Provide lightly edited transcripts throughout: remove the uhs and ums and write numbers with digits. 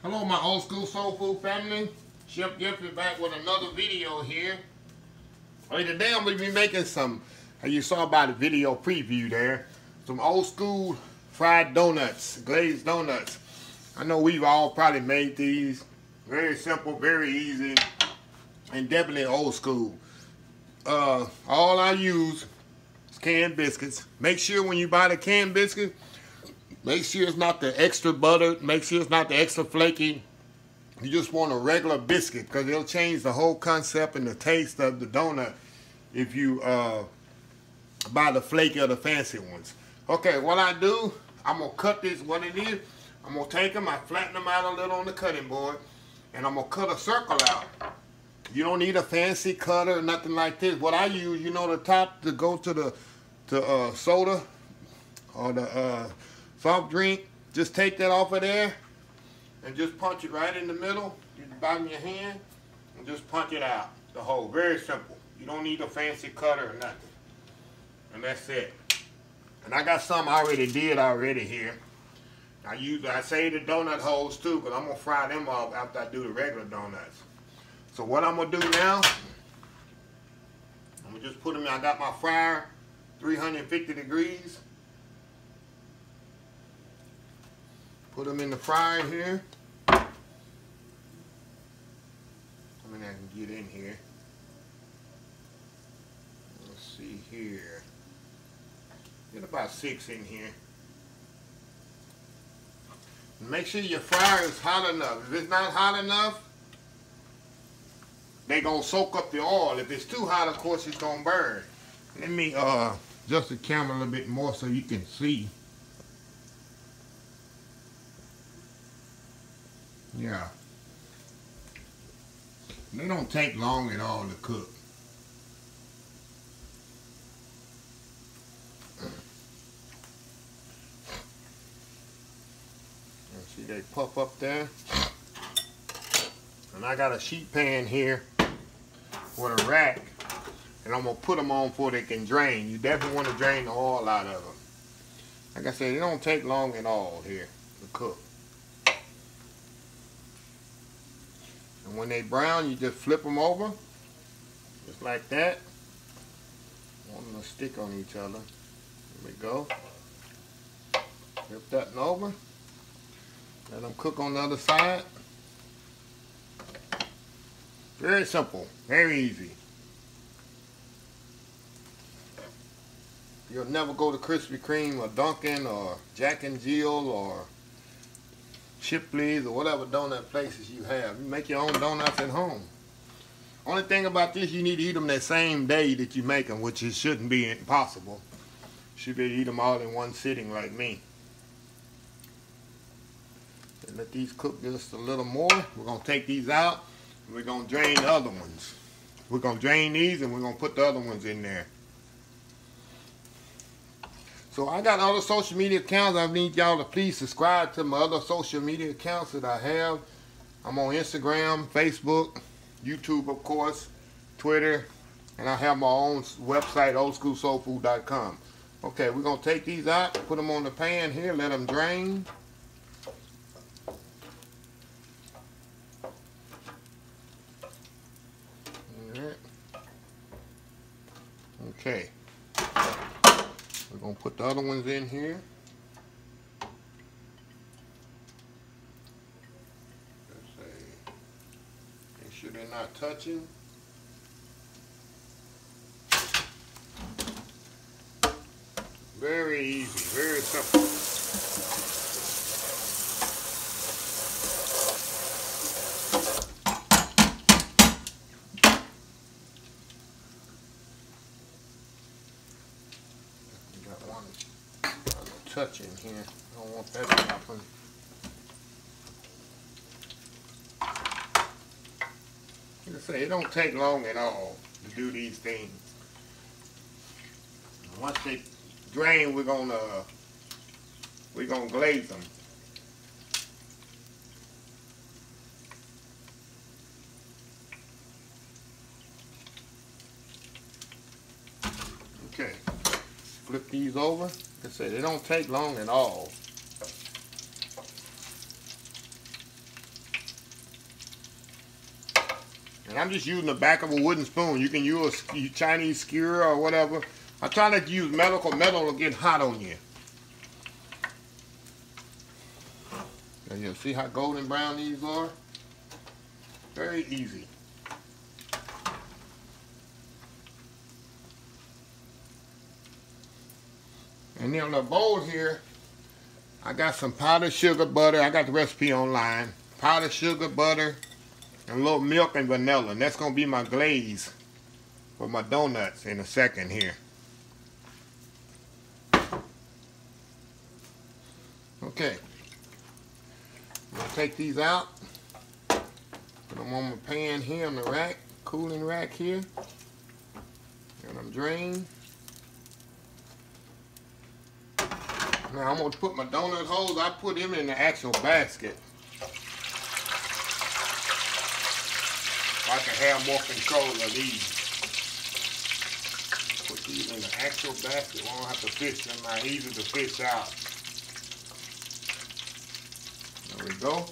Hello my old school soul food family. Chef Jeffrey back with another video here. Today I'm going to be making some, as you saw by the video preview there, some old school fried donuts, glazed donuts. I know we've all probably made these. Very simple, very easy, and definitely old school. All I use is canned biscuits. Make sure when you buy the canned biscuit, make sure it's not the extra buttered. Make sure it's not the extra flaky. You just want a regular biscuit because it'll change the whole concept and the taste of the donut if you buy the flaky or the fancy ones. Okay, what I do, I'm going to cut this, what it is, I'm going to take them, I flatten them out a little on the cutting board, and I'm going to cut a circle out. You don't need a fancy cutter or nothing like this. What I use, you know, the top to go to the soda or the soft drink, just take that off of there and just punch it right in the middle, the bottom of your hand, and just punch it out, the hole. Very simple. You don't need a fancy cutter or nothing. And that's it. And I got some I already did here. I save the donut holes too, because I'm going to fry them off after I do the regular donuts. So what I'm going to do now, I'm going to just put them, I got my fryer, 350 degrees. Put them in the fryer here. I mean, I can get in here. Let's see here. Get about 6 in here. Make sure your fryer is hot enough. If it's not hot enough, they're going to soak up the oil. If it's too hot, of course, it's going to burn. Let me adjust the camera a little bit more so you can see. Yeah. They don't take long at all to cook. See, they puff up there. And I got a sheet pan here with a rack, and I'm going to put them on before they can drain. You definitely want to drain the oil out of them. Like I said, it don't take long at all here to cook. And when they brown, you just flip them over, just like that. Want them to stick on each other. There we go. Flip that one over. Let them cook on the other side. Very simple, very easy. You'll never go to Krispy Kreme or Dunkin' or Jack and Jill or Shipley's or whatever donut places you have. You make your own donuts at home. Only thing about this, you need to eat them that same day that you make them, which it shouldn't be impossible. You should be able to eat them all in one sitting like me. And let these cook just a little more. We're going to take these out and we're going to drain the other ones. We're going to drain these and we're going to put the other ones in there. So I got other social media accounts. I need y'all to please subscribe to my other social media accounts that I have. I'm on Instagram, Facebook, YouTube of course, Twitter, and I have my own website, school.soul.food.com. Okay, we're going to take these out, put them on the pan here, let them drain. Okay, we're going to put the other ones in here. Make sure they're not touching. Very easy, very simple. Touch in here. I don't want that to happen. Like I say, it don't take long at all to do these things. Once they drain, we're gonna glaze them. Okay. Flip these over. Like I said, they don't take long at all. And I'm just using the back of a wooden spoon. You can use a Chinese skewer or whatever. I try not to use metal because metal will get hot on you. And you'll see how golden brown these are. Very easy. And then on the bowl here, I got some powdered sugar, butter. I got the recipe online. Powdered sugar, butter, and a little milk and vanilla. And that's going to be my glaze for my donuts in a second here. Okay. I'm going to take these out. Put them on my pan here on the rack, cooling rack here. And I'm drained. Now I'm going to put my donut holes, I put them in the actual basket. I can have more control of these. Put these in the actual basket. I don't have to fish them out. Easy to fish out. There we go.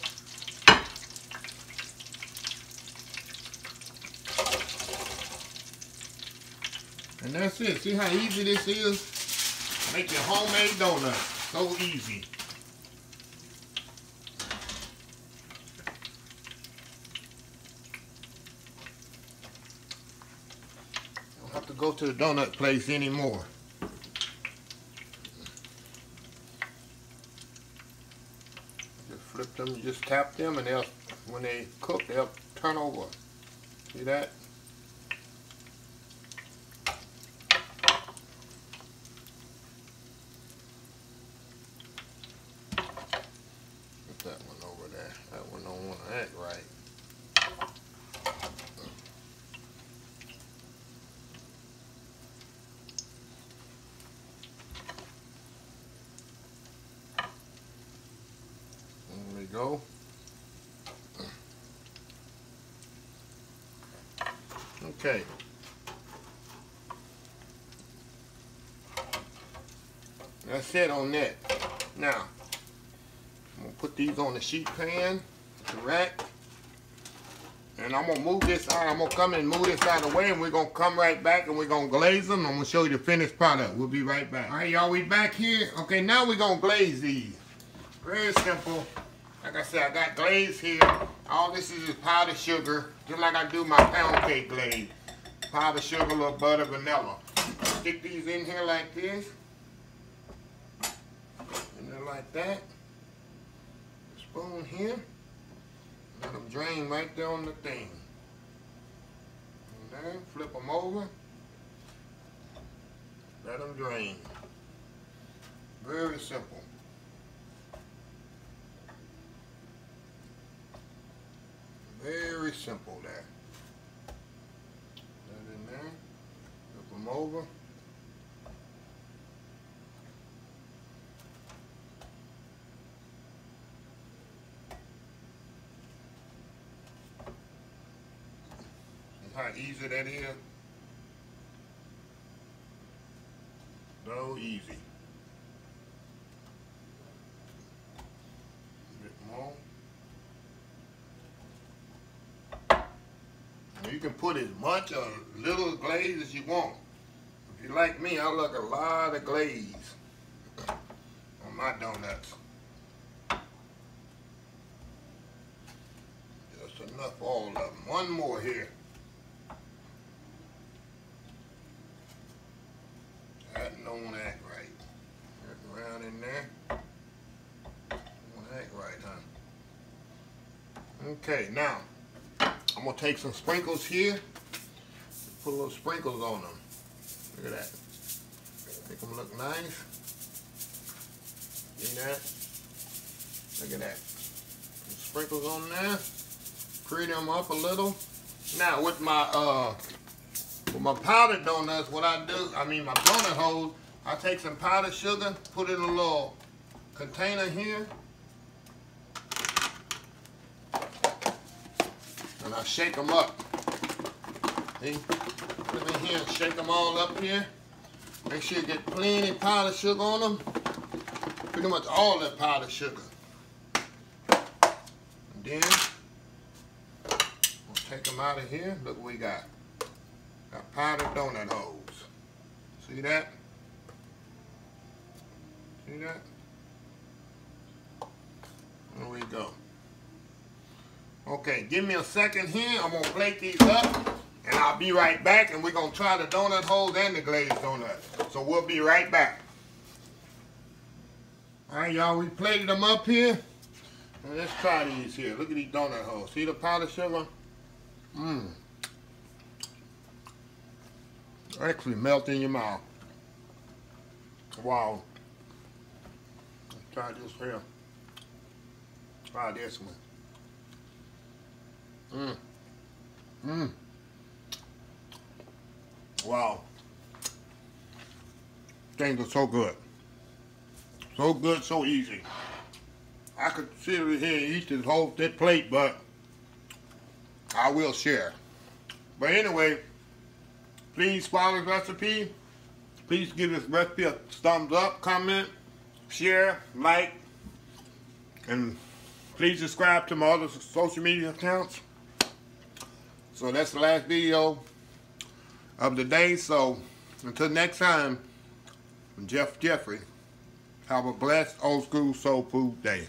And that's it. See how easy this is? Make your homemade donuts. So easy. Don't have to go to the donut place anymore. Just flip them, just tap them, and they'll, when they cook, they'll turn over. See that? That one over there. That one don't want to act right. There we go. Okay. That's it on that. Now, I'm going to put these on the sheet pan, the rack, and I'm going to move this out. I'm going to come and move this out of the way, and we're going to come right back, and we're going to glaze them. I'm going to show you the finished product. We'll be right back. All right, y'all, we back here. Okay, now we're going to glaze these. Very simple. Like I said, I got glaze here. All this is powdered sugar, just like I do my pound cake glaze. Powdered sugar, a little butter, vanilla. Stick these in here like this. And then like that. Spoon here, let them drain right there on the thing. And then flip them over, let them drain. Very simple. Very simple there. That in there, flip them over. How easy that is. So easy. A bit more. And you can put as much or little glaze as you want. If you like me, I like a lot of glaze on my donuts. Just enough for all of them. One more here. That don't act right. Get around in there. Don't act right, huh? Okay, now I'm gonna take some sprinkles here. Put little sprinkles on them. Look at that. Make them look nice. See that? Look at that. Some sprinkles on there. Pretty them up a little. Now with my powdered donuts, what I do, my donut holes, I take some powdered sugar, put it in a little container here, and I shake them up. See? Put them in here and shake them all up here. Make sure you get plenty of powdered sugar on them. Pretty much all that powdered sugar. And then, Take them out of here. Look what we got. Got powdered donut holes. See that? See that? There we go. Okay, give me a second here. I'm gonna plate these up and I'll be right back, and we're gonna try the donut holes and the glazed donuts. So we'll be right back. Alright y'all, we plated them up here. And let's try these here. Look at these donut holes. See the powdered sugar? Actually melt in your mouth. Wow. Let's try this here. Try this one. Wow. Things are so good. So good, so easy. I could sit here and eat this whole plate, but I will share. But anyway, please follow this recipe. Please give this recipe a thumbs up, comment, share, like, and please subscribe to my other social media accounts. So that's the last video of the day. So until next time, I'm Jeffrey. Have a blessed old school soul food day.